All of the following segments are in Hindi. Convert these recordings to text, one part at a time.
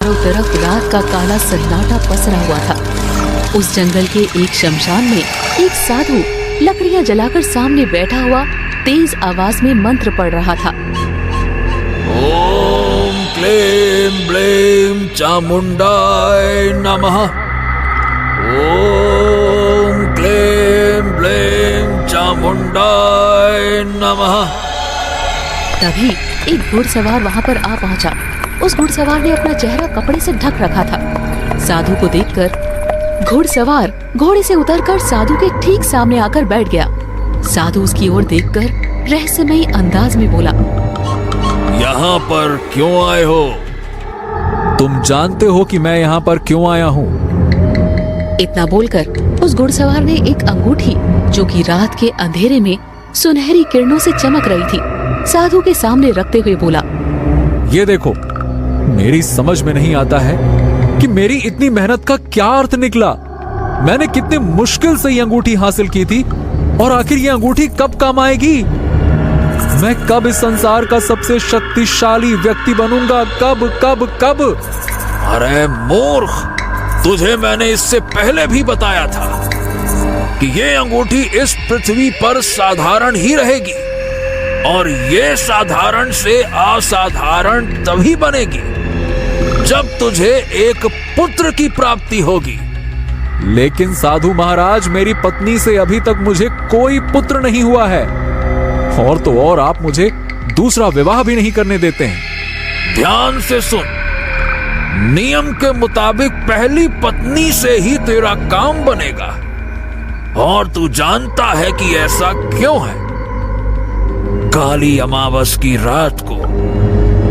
चारों तरफ रात का काला सन्नाटा पसरा हुआ था। उस जंगल के एक शमशान में एक साधु लकड़ियां जलाकर सामने बैठा हुआ तेज आवाज में मंत्र पढ़ रहा था। ओम क्लीं ब्लीं चामुंडाय नमः। ओम क्लीं ब्लीं चामुंडाय नमः। तभी एक घुड़सवार वहां पर आ पहुंचा। उस घुड़सवार ने अपना चेहरा कपड़े से ढक रखा था। साधु को देखकर घुड़सवार घोड़े से उतरकर साधु के ठीक सामने आकर बैठ गया। साधु उसकी ओर देखकर रहस्यमयी अंदाज में बोला, यहाँ पर क्यों आए हो? तुम जानते हो कि मैं यहाँ पर क्यों आया हूँ? इतना बोलकर उस घुड़सवार ने एक अंगूठी, जो कि रात के अंधेरे में सुनहरी किरणों से चमक रही थी, साधु के सामने रखते हुए बोला, ये देखो, मेरी समझ में नहीं आता है कि मेरी इतनी मेहनत का क्या अर्थ निकला। मैंने कितने मुश्किल से ये अंगूठी हासिल की थी, और आखिर ये अंगूठी कब काम आएगी? मैं कब इस संसार का सबसे शक्तिशाली व्यक्ति बनूंगा? कब कब कब? अरे मूर्ख, तुझे मैंने इससे पहले भी बताया था कि ये अंगूठी इस पृथ्वी पर साधारण ही रहेगी, और ये साधारण से असाधारण तभी बनेगी जब तुझे एक पुत्र की प्राप्ति होगी। लेकिन साधु महाराज, मेरी पत्नी से अभी तक मुझे कोई पुत्र नहीं हुआ है, और तो और आप मुझे दूसरा विवाह भी नहीं करने देते हैं। ध्यान से सुन, नियम के मुताबिक पहली पत्नी से ही तेरा काम बनेगा, और तू जानता है कि ऐसा क्यों है। काली अमावस की रात को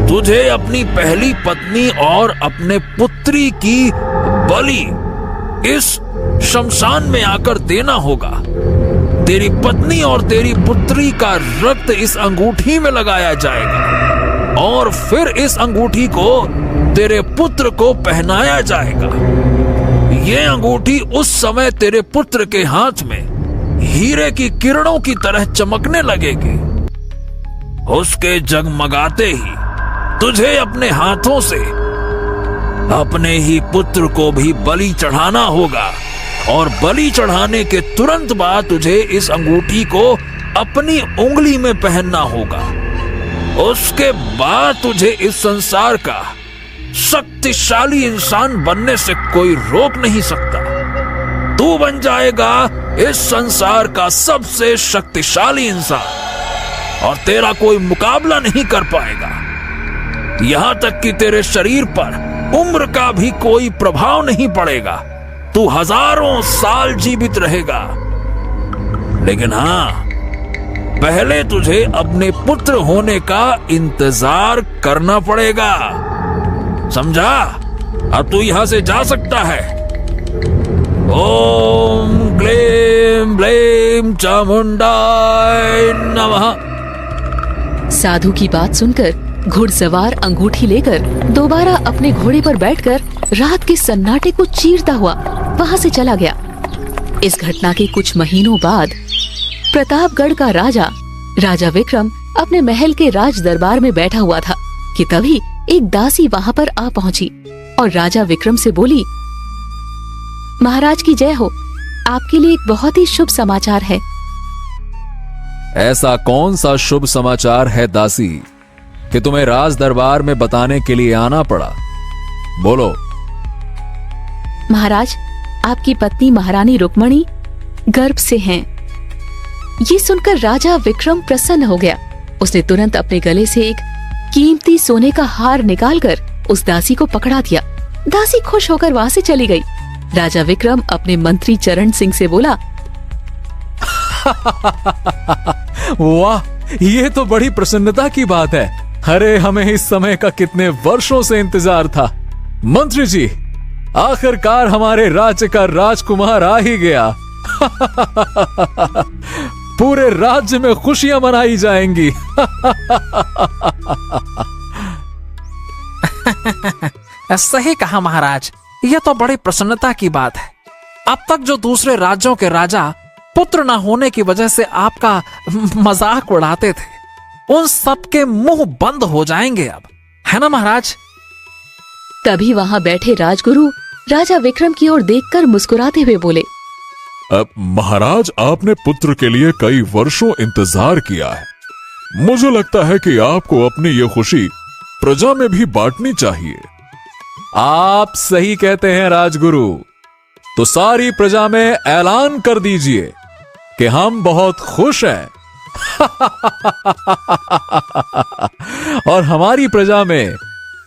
तुझे अपनी पहली पत्नी और अपने पुत्री की बलि इस शमशान में आकर देना होगा। तेरी पत्नी और तेरी पुत्री का रक्त इस अंगूठी में लगाया जाएगा, और फिर इस अंगूठी को तेरे पुत्र को पहनाया जाएगा। ये अंगूठी उस समय तेरे पुत्र के हाथ में हीरे की किरणों की तरह चमकने लगेगी। उसके जगमगाते ही तुझे अपने हाथों से अपने ही पुत्र को भी बलि चढ़ाना होगा, और बलि चढ़ाने के तुरंत बाद तुझे इस अंगूठी को अपनी उंगली में पहनना होगा। उसके बाद तुझे इस संसार का शक्तिशाली इंसान बनने से कोई रोक नहीं सकता। तू बन जाएगा इस संसार का सबसे शक्तिशाली इंसान, और तेरा कोई मुकाबला नहीं कर पाएगा। यहां तक कि तेरे शरीर पर उम्र का भी कोई प्रभाव नहीं पड़ेगा। तू हजारों साल जीवित रहेगा। लेकिन हाँ, पहले तुझे अपने पुत्र होने का इंतजार करना पड़ेगा, समझा? अब तू यहां से जा सकता है। ओम क्लीं ब्लीं चामुंडाय नमः। साधु की बात सुनकर घुड़सवार अंगूठी लेकर दोबारा अपने घोड़े पर बैठकर रात के सन्नाटे को चीरता हुआ वहां से चला गया। इस घटना के कुछ महीनों बाद प्रतापगढ़ का राजा विक्रम अपने महल के राज दरबार में बैठा हुआ था कि तभी एक दासी वहां पर आ पहुंची और राजा विक्रम से बोली, महाराज की जय हो, आपके लिए एक बहुत ही शुभ समाचार है। ऐसा कौन सा शुभ समाचार है दासी कि तुम्हें राज दरबार में बताने के लिए आना पड़ा? बोलो। महाराज, आपकी पत्नी महारानी रुक्मणी गर्भ से हैं। ये सुनकर राजा विक्रम प्रसन्न हो गया। उसने तुरंत अपने गले से एक कीमती सोने का हार निकालकर उस दासी को पकड़ा दिया। दासी खुश होकर वहां से चली गई। राजा विक्रम अपने मंत्री चरण सिंह से बोला, वाह, ये तो बड़ी प्रसन्नता की बात है। अरे, हमें इस समय का कितने वर्षों से इंतजार था। मंत्री जी, आखिरकार हमारे राज्य का राजकुमार आ ही गया। पूरे राज्य में खुशियां मनाई जाएंगी। सही कहा महाराज, यह तो बड़ी प्रसन्नता की बात है। अब तक जो दूसरे राज्यों के राजा पुत्र न होने की वजह से आपका मजाक उड़ाते थे, उन सब के मुंह बंद हो जाएंगे अब, है ना महाराज? तभी वहाँ बैठे राजगुरु राजा विक्रम की ओर देखकर मुस्कुराते हुए बोले, अब महाराज, आपने पुत्र के लिए कई वर्षों इंतजार किया है। मुझे लगता है कि आपको अपनी ये खुशी प्रजा में भी बांटनी चाहिए। आप सही कहते हैं राजगुरु। तो सारी प्रजा में ऐलान कर दीजिए कि हम बहुत खुश हैं। और हमारी प्रजा में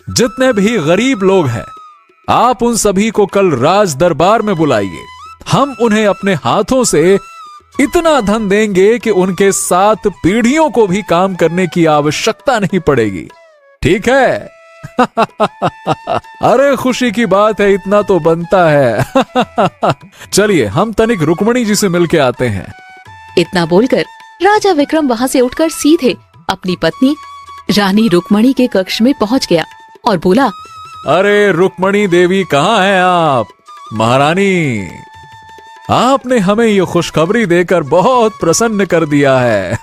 जितने भी गरीब लोग हैं, आप उन सभी को कल राज दरबार में बुलाइए। हम उन्हें अपने हाथों से इतना धन देंगे कि उनके 7 पीढ़ियों को भी काम करने की आवश्यकता नहीं पड़ेगी। ठीक है? अरे खुशी की बात है, इतना तो बनता है। चलिए हम तनिक रुक्मणी जी से मिलके आते हैं। इतना बोलकर राजा विक्रम वहाँ से उठकर सीधे अपनी पत्नी रानी रुक्मणी के कक्ष में पहुँच गया और बोला, अरे रुक्मणी देवी, कहाँ हैं आप? महारानी, आपने हमें ये खुशखबरी देकर बहुत प्रसन्न कर दिया है।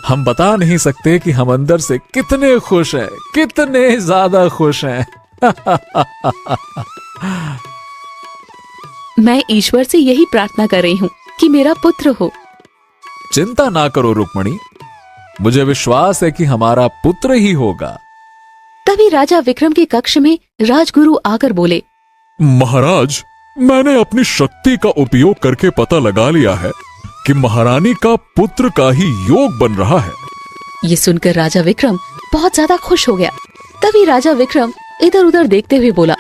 हम बता नहीं सकते कि हम अंदर से कितने खुश हैं, कितने ज्यादा खुश हैं। मैं ईश्वर से यही प्रार्थना कर रही हूँ कि मेरा पुत्र हो। चिंता ना करो रुक्मणी, मुझे विश्वास है कि हमारा पुत्र ही होगा। तभी राजा विक्रम के कक्ष में राजगुरु आकर बोले, महाराज, मैंने अपनी शक्ति का उपयोग करके पता लगा लिया है कि महारानी का पुत्र का ही योग बन रहा है। ये सुनकर राजा विक्रम बहुत ज्यादा खुश हो गया। तभी राजा विक्रम इधर उधर देखते हुए बोला,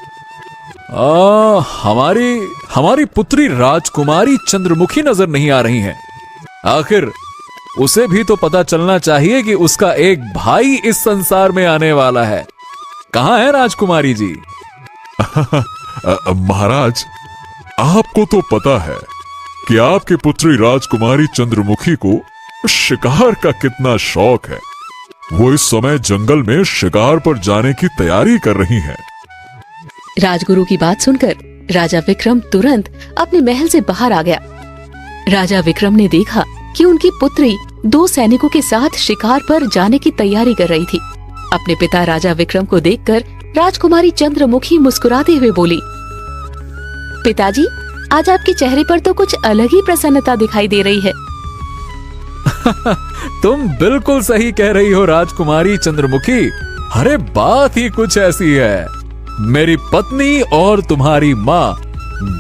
हमारी पुत्री राजकुमारी चंद्रमुखी नजर नहीं आ रही हैं। आखिर उसे भी तो पता चलना चाहिए कि उसका एक भाई इस संसार में आने वाला है। कहाँ है राजकुमारी जी? महाराज, आपको तो पता है कि आपकी पुत्री राजकुमारी चंद्रमुखी को शिकार का कितना शौक है। वो इस समय जंगल में शिकार पर जाने की तैयारी कर रही हैं। राजगुरु की बात सुनकर राजा विक्रम तुरंत अपने महल से बाहर आ गया। राजा विक्रम ने देखा कि उनकी पुत्री 2 सैनिकों के साथ शिकार पर जाने की तैयारी कर रही थी। अपने पिता राजा विक्रम को देखकर राजकुमारी चंद्रमुखी मुस्कुराते हुए बोली, पिताजी, आज आपके चेहरे पर तो कुछ अलग ही प्रसन्नता दिखाई दे रही है। तुम बिल्कुल सही कह रही हो राजकुमारी चंद्रमुखी। अरे बात ही कुछ ऐसी है। मेरी पत्नी और तुम्हारी माँ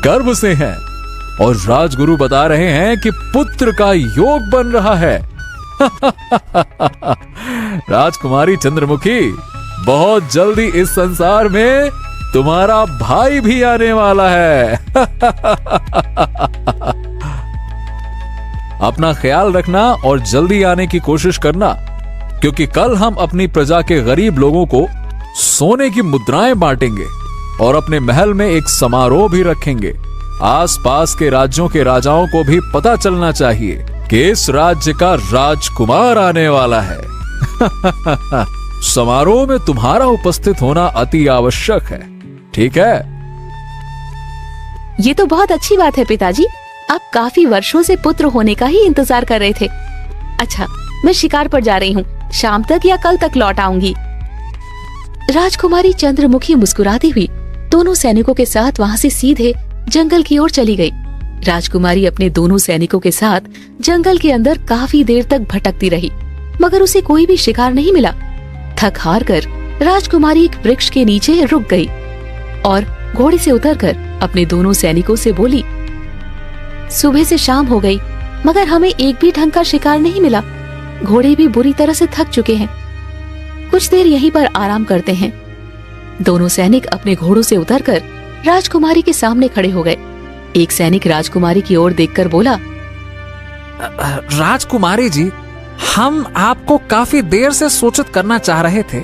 गर्भ से हैं और राजगुरु बता रहे हैं कि पुत्र का योग बन रहा है। राजकुमारी चंद्रमुखी, बहुत जल्दी इस संसार में तुम्हारा भाई भी आने वाला है। अपना ख्याल रखना और जल्दी आने की कोशिश करना, क्योंकि कल हम अपनी प्रजा के गरीब लोगों को सोने की मुद्राएं बांटेंगे और अपने महल में एक समारोह भी रखेंगे। आसपास के राज्यों के राजाओं को भी पता चलना चाहिए कि इस राज्य का राजकुमार आने वाला है। समारोह में तुम्हारा उपस्थित होना अति आवश्यक है। ठीक है? ये तो बहुत अच्छी बात है पिताजी। आप काफी वर्षों से पुत्र होने का ही इंतजार कर रहे थे। अच्छा, मैं शिकार पर जा रही हूँ। शाम तक या कल तक लौट आऊंगी। राजकुमारी चंद्रमुखी मुस्कुराती हुई दोनों सैनिकों के साथ वहाँ से सीधे जंगल की ओर चली गई। राजकुमारी अपने दोनों सैनिकों के साथ जंगल के अंदर काफी देर तक भटकती रही, मगर उसे कोई भी शिकार नहीं मिला। थक हार कर राजकुमारी एक वृक्ष के नीचे रुक गई और घोड़े से उतरकर अपने दोनों सैनिकों से बोली, सुबह से शाम हो गई, मगर हमें एक भी ढंग का शिकार नहीं मिला। घोड़े भी बुरी तरह से थक चुके हैं। कुछ देर यहीं पर आराम करते हैं। दोनों सैनिक अपने घोड़ों से उतरकर राजकुमारी के सामने खड़े हो गए। एक सैनिक राजकुमारी की ओर देखकर बोला, राजकुमारी जी, हम आपको काफी देर से सूचित करना चाह रहे थे,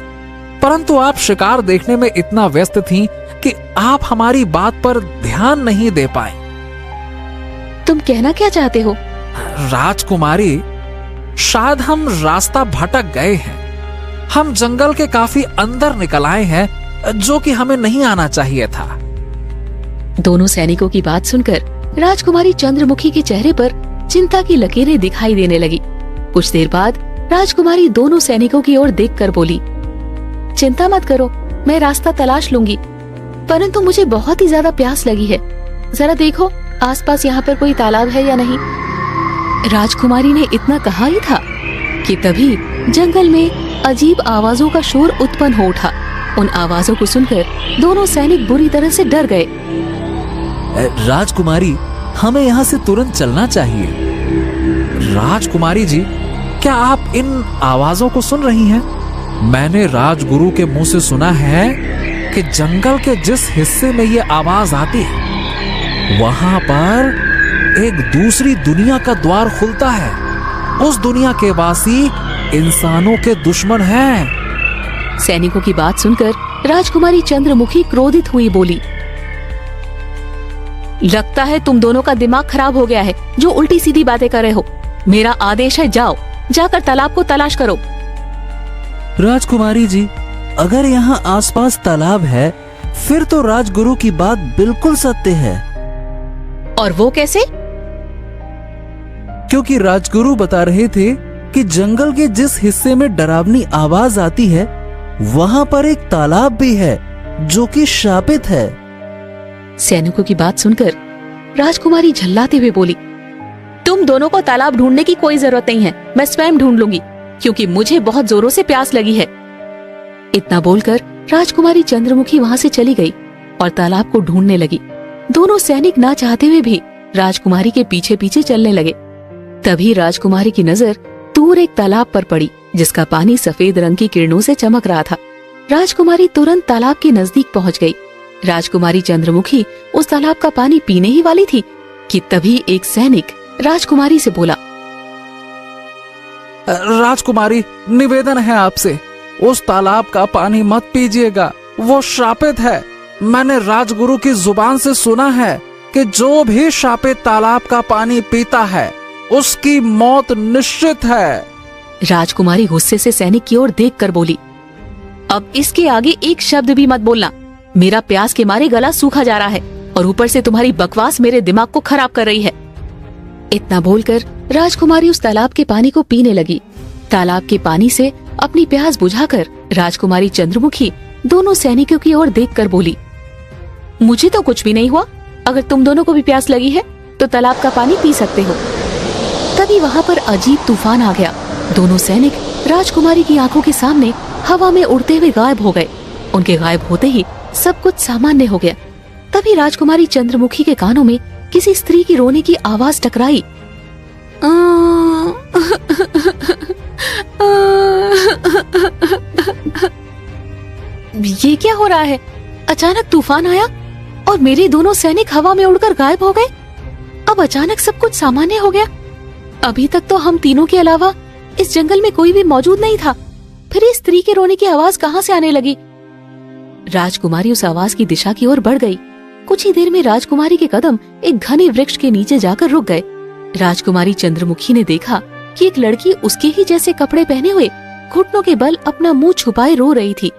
परंतु आप शिकार देखने में इतना व्यस्त थीं कि आप हमारी बात पर ध्यान नहीं दे पाए। तुम कहना क्या चाहते हो? राजकुमारी, शायद हम रास्ता भटक गए हैं। हम जंगल के काफी अंदर निकल आए हैं, जो कि हमें नहीं आना चाहिए था। दोनों सैनिकों की बात सुनकर राजकुमारी चंद्रमुखी के चेहरे पर चिंता की लकीरें दिखाई देने लगी। कुछ देर बाद राजकुमारी दोनों सैनिकों की ओर देखकर बोली, चिंता मत करो, मैं रास्ता तलाश लूंगी, परंतु मुझे बहुत ही ज्यादा प्यास लगी है। जरा देखो आसपास यहाँ पर कोई तालाब है या नहीं। राजकुमारी ने इतना कहा ही था कि तभी जंगल में अजीब आवाजों का शोर उत्पन्न हो उठा। उन आवाजों को सुनकर दोनों सैनिक बुरी तरह से डर गए। राजकुमारी, हमें यहाँ से तुरंत चलना चाहिए। राजकुमारी जी, क्या आप इन आवाजों को सुन रही हैं? मैंने राजगुरु के मुंह से सुना है कि जंगल के जिस हिस्से में ये आवाज आती है वहां पर एक दूसरी दुनिया का द्वार खुलता है। उस दुनिया के वासी इंसानों के दुश्मन हैं। सैनिकों की बात सुनकर राजकुमारी चंद्रमुखी क्रोधित हुई बोली, लगता है तुम दोनों का दिमाग खराब हो गया है जो उल्टी सीधी बातें कर रहे हो। मेरा आदेश है, जाओ जाकर तालाब को तलाश करो। राजकुमारी जी, अगर यहाँ आसपास तालाब है फिर तो राजगुरु की बात बिल्कुल सत्य है। और वो कैसे? क्योंकि राजगुरु बता रहे थे कि जंगल के जिस हिस्से में डरावनी आवाज आती है वहां पर एक तालाब भी है जो कि शापित है। सैनिकों की बात सुनकर राजकुमारी झल्लाते हुए बोली, तुम दोनों को तालाब ढूंढने की कोई जरूरत नहीं है, मैं स्वयं ढूंढ लूंगी, क्योंकि मुझे बहुत जोरों से प्यास लगी है। इतना बोलकर राजकुमारी चंद्रमुखी वहां से चली गई और तालाब को ढूंढने लगी। दोनों सैनिक ना चाहते हुए भी राजकुमारी के पीछे पीछे चलने लगे। तभी राजकुमारी की नजर दूर एक तालाब पर पड़ी जिसका पानी सफेद रंग की किरणों से चमक रहा था। राजकुमारी तुरंत तालाब के नजदीक पहुंच गई। राजकुमारी चंद्रमुखी उस तालाब का पानी पीने ही वाली थी कि तभी एक सैनिक राजकुमारी से बोला, राजकुमारी, निवेदन है आपसे, उस तालाब का पानी मत पीजिएगा, वो शापित है। मैंने राजगुरु की जुबान से सुना है कि जो भी शापित तालाब का पानी पीता है उसकी मौत निश्चित है। राजकुमारी गुस्से से सैनिक की ओर देखकर बोली, अब इसके आगे एक शब्द भी मत बोलना, मेरा प्यास के मारे गला सूखा जा रहा है और ऊपर से तुम्हारी बकवास मेरे दिमाग को खराब कर रही है। इतना बोलकर राजकुमारी उस तालाब के पानी को पीने लगी। तालाब के पानी से अपनी प्यास बुझाकर राजकुमारी चंद्रमुखी दोनों सैनिकों की ओर देखकर बोली, मुझे तो कुछ भी नहीं हुआ, अगर तुम दोनों को भी प्यास लगी है तो तालाब का पानी पी सकते हो। तभी वहाँ पर अजीब तूफान आ गया। दोनों सैनिक राजकुमारी की आंखों के सामने हवा में उड़ते हुए गायब हो गए। उनके गायब होते ही सब कुछ सामान्य हो गया। तभी राजकुमारी चंद्रमुखी के कानों में किसी स्त्री की रोने की आवाज टकराई। ये क्या हो रहा है? अचानक तूफान आया और मेरे दोनों सैनिक हवा में उड़कर गायब हो गए। अब अचानक सब कुछ सामान्य हो गया। अभी तक तो हम तीनों के अलावा इस जंगल में कोई भी मौजूद नहीं था, फिर इस स्त्री के रोने की आवाज कहाँ से आने लगी? राजकुमारी उस आवाज की दिशा की ओर बढ़ गई। कुछ ही देर में राजकुमारी के कदम एक घने वृक्ष के नीचे जाकर रुक गए। राजकुमारी चंद्रमुखी ने देखा कि एक लड़की उसके ही जैसे कपड़े पहने हुए घुटनों के बल अपना मुंह छुपाए रो रही थी।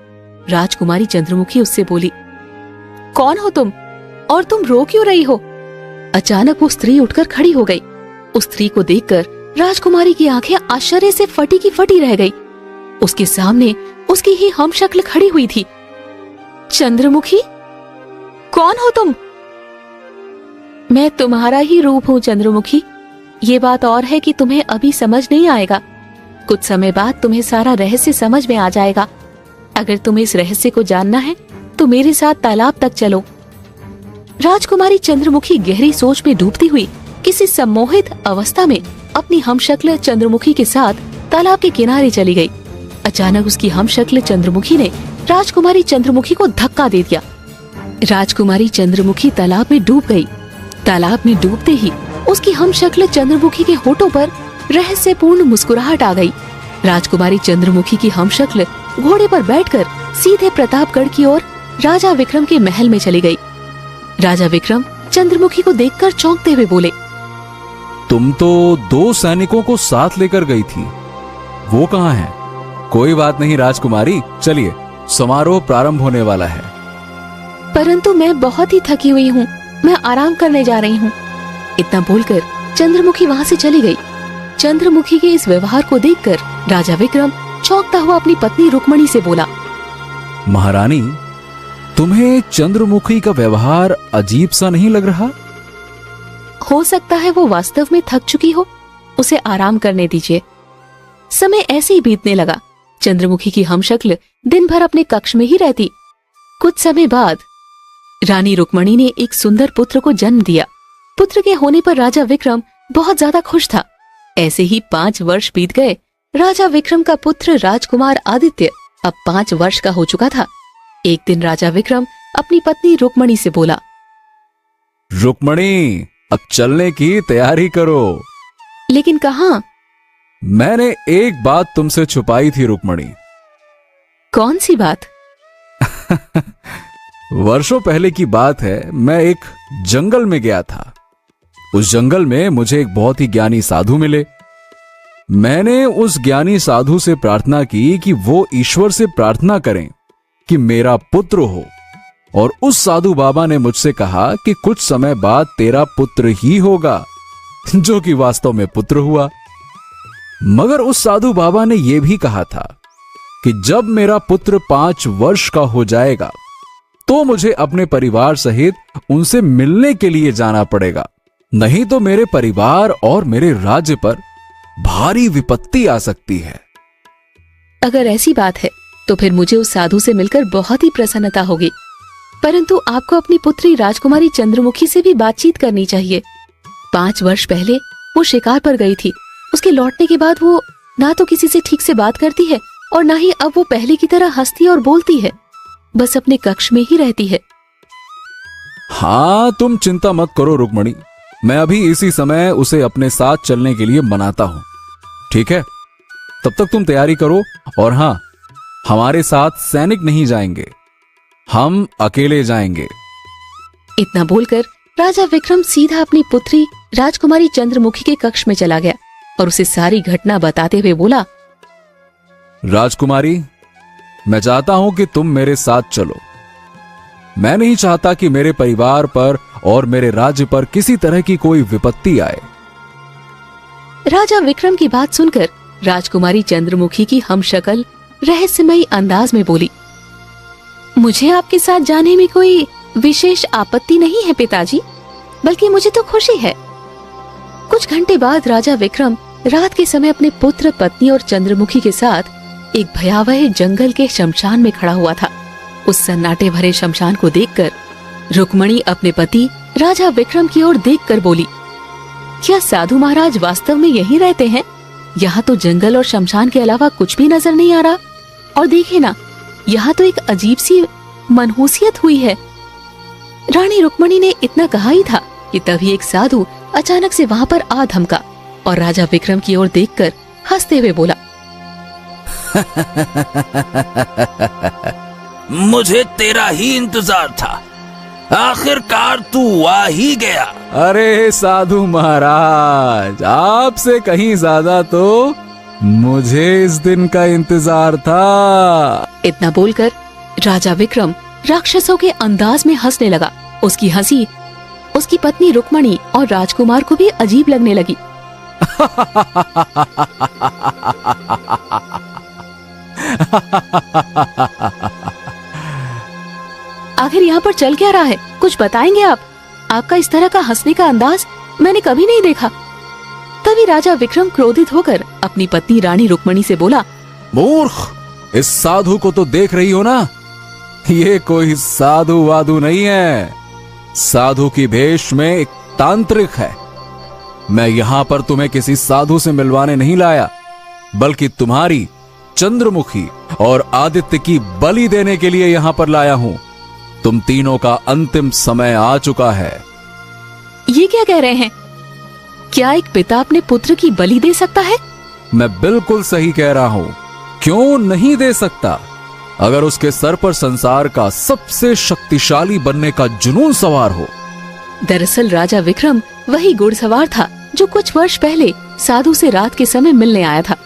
राजकुमारी चंद्रमुखी उससे बोली, कौन हो तुम और तुम रो क्यों रही हो? अचानक वो स्त्री उठकर खड़ी हो गई। उस स्त्री को देखकर राजकुमारी की आंखें आश्चर्य से फटी की फटी रह गई। उसके सामने उसकी ही हमशक्ल खड़ी हुई थी। चंद्रमुखी, कौन हो तुम? मैं तुम्हारा ही रूप हूँ चंद्रमुखी। ये बात और है कि तुम्हें अभी समझ नहीं आएगा, कुछ समय बाद तुम्हें सारा रहस्य समझ में आ जाएगा। अगर तुम्हें इस रहस्य को जानना है तो मेरे साथ तालाब तक चलो। राजकुमारी चंद्रमुखी गहरी सोच में डूबती हुई किसी सम्मोहित अवस्था में अपनी हमशक्ल चंद्रमुखी के साथ तालाब के किनारे चली गई। अचानक उसकी हमशक्ल चंद्रमुखी ने राजकुमारी चंद्रमुखी को धक्का दे दिया। राजकुमारी चंद्रमुखी तालाब में डूब गई। तालाब में डूबते ही उसकी हमशक्ल चंद्रमुखी के होठों पर रहस्यपूर्ण मुस्कुराहट आ गई। राजकुमारी चंद्रमुखी की हमशक्ल घोड़े पर बैठकर सीधे प्रतापगढ़ की ओर राजा विक्रम के महल में चली गई। राजा विक्रम चंद्रमुखी को देखकर चौंकते हुए बोले, तुम तो 2 सैनिकों को साथ लेकर गई थी, वो कहाँ हैं? कोई बात नहीं राजकुमारी, चलिए समारोह प्रारंभ होने वाला है। परंतु मैं बहुत ही थकी हुई हूँ, मैं आराम करने जा रही हूँ। इतना बोलकर चंद्रमुखी वहाँ से चली गई। चंद्रमुखी के इस व्यवहार को देखकर राजा विक्रम चौंकता हुआ अपनी पत्नी रुक्मणी से बोला, महारानी, तुम्हें चंद्रमुखी का व्यवहार अजीब सा नहीं लग रहा? हो सकता है वो वास्तव में थक चुकी हो, उसे आराम करने दीजिए। समय ऐसे ही बीतने लगा। चंद्रमुखी की हमशक्ल दिन भर अपने कक्ष में ही रहती। कुछ समय बाद रानी रुक्मणी ने एक सुंदर पुत्र को जन्म दिया। पुत्र के होने पर राजा विक्रम बहुत ज्यादा खुश था। ऐसे ही 5 वर्ष बीत गए। राजा विक्रम का पुत्र राजकुमार आदित्य अब 5 वर्ष का हो चुका था। एक दिन राजा विक्रम अपनी पत्नी रुक्मणी से बोला, रुक्मणी, अब चलने की तैयारी करो। लेकिन कहाँ? मैंने एक बात तुमसे छुपाई थी रुक्मणी। कौन सी बात? वर्षों पहले की बात है। मैं एक जंगल में गया था। उस जंगल में मुझे एक बहुत ही ज्ञानी साधु मिले। मैंने उस ज्ञानी साधु से प्रार्थना की कि वो ईश्वर से प्रार्थना करें कि मेरा पुत्र हो, और उस साधु बाबा ने मुझसे कहा कि कुछ समय बाद तेरा पुत्र ही होगा, जो कि वास्तव में पुत्र हुआ। मगर उस साधु बाबा ने यह भी कहा था कि जब मेरा पुत्र 5 वर्ष का हो जाएगा तो मुझे अपने परिवार सहित उनसे मिलने के लिए जाना पड़ेगा, नहीं तो मेरे परिवार और मेरे राज्य पर भारी विपत्ति आ सकती है। अगर ऐसी बात है तो फिर मुझे उस साधु से मिलकर बहुत ही प्रसन्नता होगी, परंतु आपको अपनी पुत्री राजकुमारी चंद्रमुखी से भी बातचीत करनी चाहिए। 5 वर्ष पहले वो शिकार पर गई थी। उसके लौटने के बाद वो ना तो किसी से ठीक से बात करती है और ना ही अब वो पहले की तरह हंसती और बोलती है। बस अपने कक्ष में ही रहती है। हाँ, तुम चिंता मत करो रुक्मणी, मैं अभी इसी समय उसे अपने साथ चलने के लिए मनाता हूं। ठीक है, तब तक तुम तैयारी करो। और हाँ, हमारे साथ सैनिक नहीं जाएंगे, हम अकेले जाएंगे। इतना बोलकर राजा विक्रम सीधा अपनी पुत्री राजकुमारी चंद्रमुखी के कक्ष में चला गया और उसे सारी घटना बताते हुए बोला, राजकुमारी, मैं चाहता हूं कि तुम मेरे साथ चलो। मैं नहीं चाहता कि मेरे परिवार पर और मेरे राज्य पर किसी तरह की कोई विपत्ति आए। राजा विक्रम की बात सुनकर राजकुमारी चंद्रमुखी की हमशक्ल रहस्यमयी अंदाज में बोली, मुझे आपके साथ जाने में कोई विशेष आपत्ति नहीं है पिताजी, बल्कि मुझे तो खुशी है। कुछ घंटे बाद राजा विक्रम रात के समय अपने पुत्र, पत्नी और चंद्रमुखी के साथ एक भयावह जंगल के शमशान में खड़ा हुआ था। उस सन्नाटे भरे शमशान को देखकर रुक्मणी अपने पति राजा विक्रम की ओर देखकर बोली, क्या साधु महाराज वास्तव में यहीं रहते हैं? यहाँ तो जंगल और शमशान के अलावा कुछ भी नजर नहीं आ रहा। और देखिए ना, यहाँ तो एक अजीब सी मनहूसियत हुई है। रानी रुक्मणी ने इतना कहा ही था कि तभी एक साधु अचानक से वहाँ पर आ धमका और राजा विक्रम की ओर देखकर हंसते हुए बोला, मुझे तेरा ही इंतजार था, आखिरकार तू आ ही गया। अरे साधु महाराज, आपसे कहीं ज्यादा तो मुझे इस दिन का इंतजार था। इतना बोलकर राजा विक्रम राक्षसों के अंदाज में हंसने लगा। उसकी हंसी उसकी पत्नी रुक्मणी और राजकुमार को भी अजीब लगने लगी। आखिर यहाँ पर चल क्या रहा है, कुछ बताएंगे आप? आपका इस तरह का हंसने का अंदाज मैंने कभी नहीं देखा। तभी राजा विक्रम क्रोधित होकर अपनी पत्नी रानी रुक्मणी से बोला, मूर्ख, इस साधु को तो देख रही हो ना, ये कोई साधु वाधु नहीं है। साधु की भेष में एक तांत्रिक है। मैं यहां पर तुम्हें किसी साधु से मिलवाने नहीं लाया, बल्कि तुम्हारी चंद्रमुखी और आदित्य की बलि देने के लिए यहां पर लाया हूं। तुम तीनों का अंतिम समय आ चुका है। ये क्या कह रहे हैं? क्या एक पिता अपने पुत्र की बलि दे सकता है? मैं बिल्कुल सही कह रहा हूं। क्यों नहीं दे सकता, अगर उसके सर पर संसार का सबसे शक्तिशाली बनने का जुनून सवार हो। दरअसल राजा विक्रम वही घुड़सवार था जो कुछ वर्ष पहले साधु से रात के समय मिलने आया था।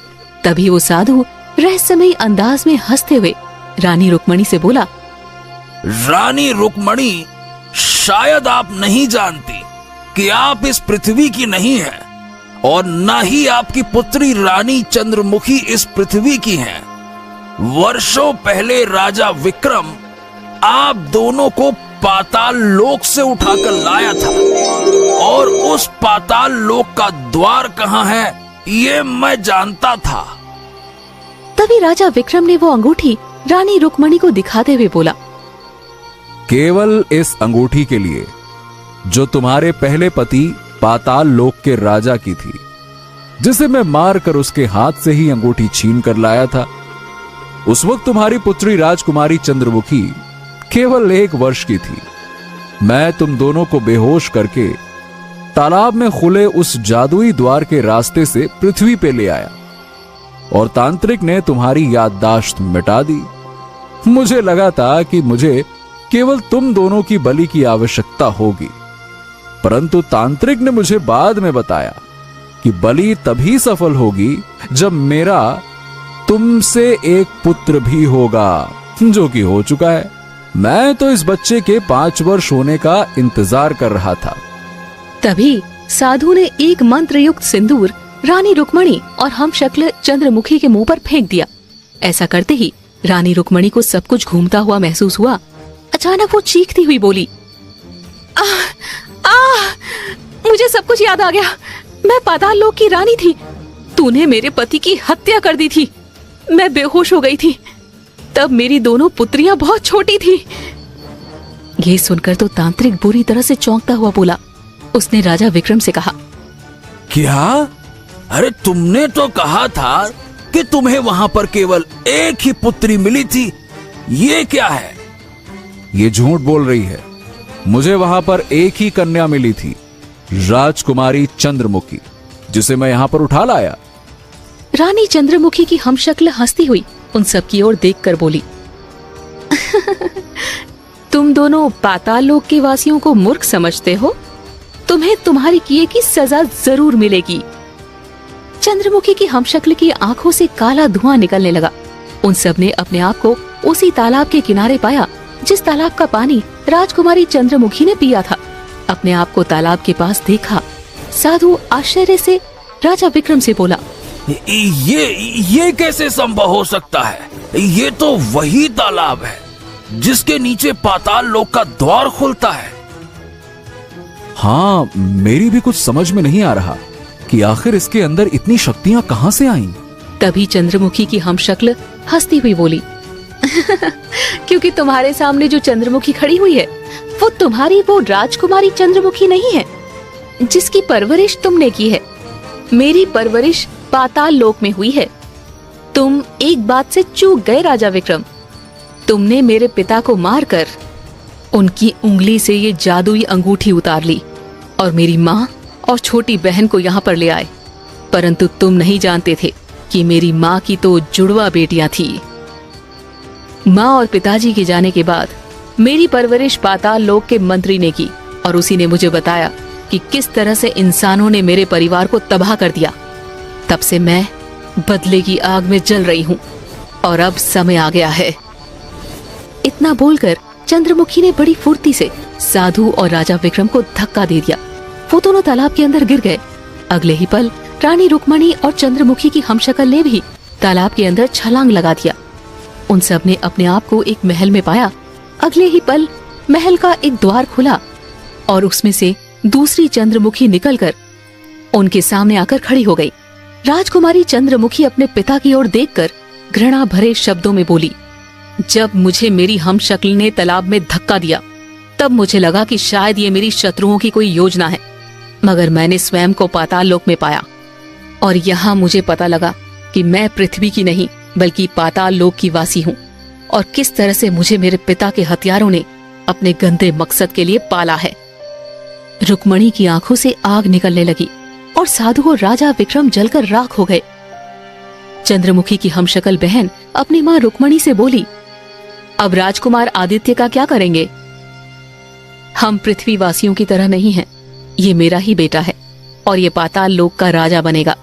तभी वो साधु रहस्यमयी अंदाज में हंसते हुए रानी रुक्मणी से बोला, रानी रुक्मणी, शायद आप नहीं जानती कि आप इस पृथ्वी की नहीं हैं और न ही आपकी पुत्री रानी चंद्रमुखी इस पृथ्वी की हैं। वर्षों पहले राजा विक्रम आप दोनों को पाताल लोक से उठाकर लाया था, और उस पाताल लोक का द्वार कहाँ है ये मैं जानता था। तभी राजा विक्रम ने वो अंगूठी रानी रुक्मणी को दिखाते हुए बोला, केवल इस अंगूठी के लिए जो तुम्हारे पहले पति पाताल लोक के राजा की थी, जिसे मैं मारकर उसके हाथ से ही अंगूठी छीन कर लाया था। उस वक्त तुम्हारी पुत्री राजकुमारी चंद्रमुखी केवल 1 वर्ष की थी। मैं तुम दोनों को बेहोश करके तालाब में खुले उस जादुई द्वार के रास्ते से पृथ्वी पे ले आया, और तांत्रिक ने तुम्हारी याददाश्त मिटा दी। मुझे लगा था कि मुझे केवल तुम दोनों की बलि की आवश्यकता होगी, परंतु तांत्रिक ने मुझे बाद में बताया कि बलि तभी सफल होगी जब मेरा तुमसे एक पुत्र भी होगा, जो कि हो चुका है। मैं तो इस बच्चे के 5 वर्ष होने का इंतजार कर रहा था। तभी साधु ने एक मंत्र युक्त सिंदूर रानी रुक्मणी और हम शक्ल चंद्रमुखी के मुंह पर फेंक दिया। ऐसा करते ही रानी रुक्मणी को सब कुछ घूमता हुआ महसूस हुआ। अचानक वो चीखती हुई बोली, मुझे सब कुछ याद आ गया। मैं पाताल लोक की रानी थी। तूने मेरे पति की हत्या कर दी थी। मैं बेहोश हो गई थी। तब मेरी दोनों पुत्रियां बहुत छोटी थी। ये सुनकर तो तांत्रिक बुरी तरह से चौंकता हुआ बोला। उसने राजा विक्रम से कहा, क्या? अरे तुमने तो कहा था कि तुम्हें वहां पर केवल एक ही पुत्री मिली थी। ये क्या है? ये झूठ बोल रही है। मुझे वहां पर एक ही कन्या मिली थी, राजकुमारी चंद्रमुखी, जिसे मैं यहां पर उठा लाया। रानी चंद्रमुखी की हमशक्ल हंसती हुई उन सब की ओर देखकर बोली, तुम दोनों पाताल लोक के वासियों को मूर्ख समझते हो। तुम्हें तुम्हारी किए की सजा जरूर मिलेगी। चंद्रमुखी की हमशक्ल की आंखों से काला धुआं निकलने लगा। उन सब ने अपने आप को उसी तालाब के किनारे पाया जिस तालाब का पानी राजकुमारी चंद्रमुखी ने पिया था। अपने आप को तालाब के पास देखा। साधु आश्चर्य से राजा विक्रम से बोला, ये कैसे संभव हो सकता है? ये तो वही तालाब है जिसके नीचे पाताल लोक का द्वार खुलता है। हाँ, मेरी भी कुछ समझ में नहीं आ रहा कि आखिर इसके अंदर इतनी शक्तियां कहां से आईं। तभी चंद्रमुखी की हमशक्ल हंसती हुई बोली, क्योंकि तुम्हारे सामने जो चंद्रमुखी खड़ी हुई है वो तुम्हारी वो राजकुमारी चंद्रमुखी नहीं है जिसकी परवरिश तुमने की है। मेरी परवरिश पाताल लोक में हुई है। तुम एक बात से चूक गए राजा विक्रम। तुमने मेरे पिता को मारकर उनकी उंगली से ये जादुई अंगूठी उतार ली और मेरी माँ और छोटी बहन को यहाँ पर ले आए। परंतु तुम नहीं जानते थे कि मेरी माँ की तो जुड़वा बेटियां थी। माँ और पिताजी के जाने के बाद मेरी परवरिश पाताल लोक के मंत्री ने की, और उसी ने मुझे बताया कि किस तरह से इंसानों ने मेरे परिवार को तबाह कर दिया। तब से मैं बदले की आग में जल रही हूँ और अब समय आ गया है। इतना बोलकर चंद्रमुखी ने बड़ी फुर्ती से साधु और राजा विक्रम को धक्का दे दिया। वो दोनों तालाब के अंदर गिर गए। अगले ही पल रानी रुक्मणी और चंद्रमुखी की हमशक्ल ने भी तालाब के अंदर छलांग लगा दिया। उन सब ने अपने आप को एक महल में पाया। अगले ही पल महल का एक द्वार खुला और उसमें से दूसरी चंद्रमुखी निकलकर उनके सामने आकर खड़ी हो गई। राजकुमारी चंद्रमुखी अपने पिता की ओर देखकर घृणा भरे शब्दों में बोली, जब मुझे मेरी हमशक्ल ने तालाब में धक्का दिया तब मुझे लगा कि शायद ये मेरी शत्रुओं की कोई योजना है, मगर मैंने स्वयं को पाताल लोक में पाया और यहाँ मुझे पता लगा कि मैं पृथ्वी की नहीं बल्कि पाताल लोक की वासी हूँ, और किस तरह से मुझे मेरे पिता के हथियारों ने अपने गंदे मकसद के लिए पाला है। रुक्मणी की आंखों से आग निकलने लगी और साधु और राजा विक्रम जलकर राख हो गए। चंद्रमुखी की हमशक्ल बहन अपनी माँ रुक्मणी से बोली, अब राजकुमार आदित्य का क्या करेंगे? हम पृथ्वी वासियों की तरह नहीं हैं। ये मेरा ही बेटा है और ये पाताल लोक का राजा बनेगा।